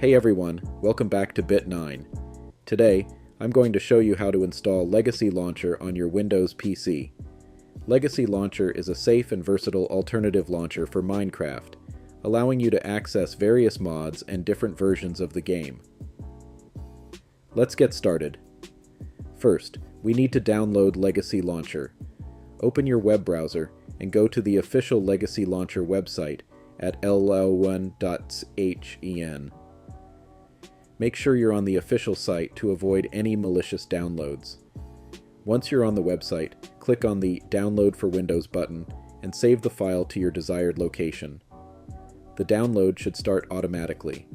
Hey everyone, welcome back to Bit9. Today, I'm going to show you how to install Legacy Launcher on your Windows PC. Legacy Launcher is a safe and versatile alternative launcher for Minecraft, allowing you to access various mods and different versions of the game. Let's get started. First, we need to download Legacy Launcher. Open your web browser and go to the official Legacy Launcher website at ll1.hen. Make sure you're on the official site to avoid any malicious downloads. Once you're on the website, click on the Download for Windows button and save the file to your desired location. The download should start automatically.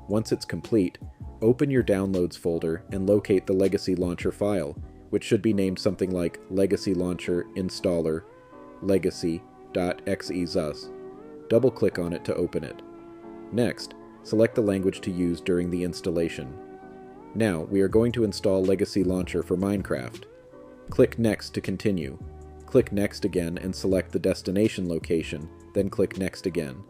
Once it's complete, open your Downloads folder and locate the Legacy Launcher file, which should be named something like Legacy Launcher Installer legacy.xezus. Double-click on it to open it. Next, select the language to use during the installation. Now, we are going to install Legacy Launcher for Minecraft. Click Next to continue. Click Next again and select the destination location, then click Next again.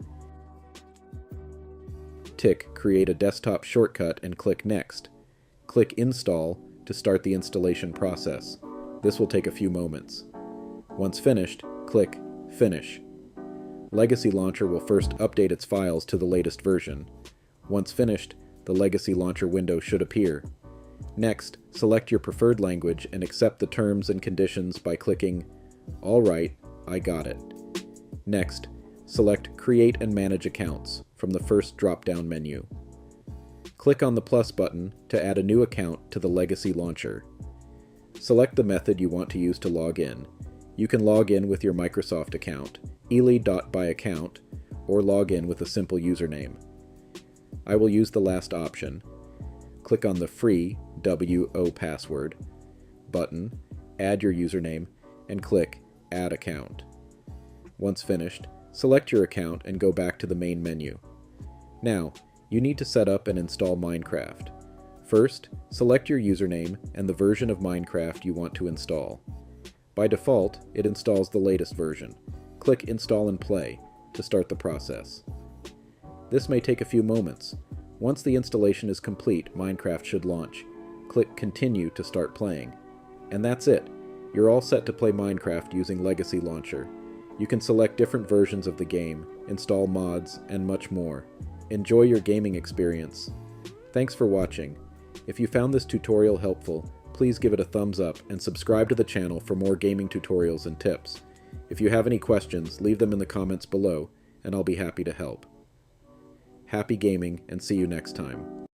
Tick Create a Desktop Shortcut and click Next. Click Install to start the installation process. This will take a few moments. Once finished, click Finish. Legacy Launcher will first update its files to the latest version. Once finished, the Legacy Launcher window should appear. Next, select your preferred language and accept the terms and conditions by clicking Alright, I got it. Next, select Create and Manage Accounts from the first drop-down menu. Click on the plus button to add a new account to the Legacy Launcher. Select the method you want to use to log in. You can log in with your Microsoft account, ely.byaccount, or log in with a simple username. I will use the last option. Click on the free WO password button, add your username, and click Add Account. Once finished, select your account and go back to the main menu. Now, you need to set up and install Minecraft. First, select your username and the version of Minecraft you want to install. By default, it installs the latest version. Click Install and Play to start the process. This may take a few moments. Once the installation is complete, Minecraft should launch. Click Continue to start playing. And that's it. You're all set to play Minecraft using Legacy Launcher. You can select different versions of the game, install mods, and much more. Enjoy your gaming experience. Thanks for watching. If you found this tutorial helpful, please give it a thumbs up and subscribe to the channel for more gaming tutorials and tips. If you have any questions, leave them in the comments below, and I'll be happy to help. Happy gaming, and see you next time.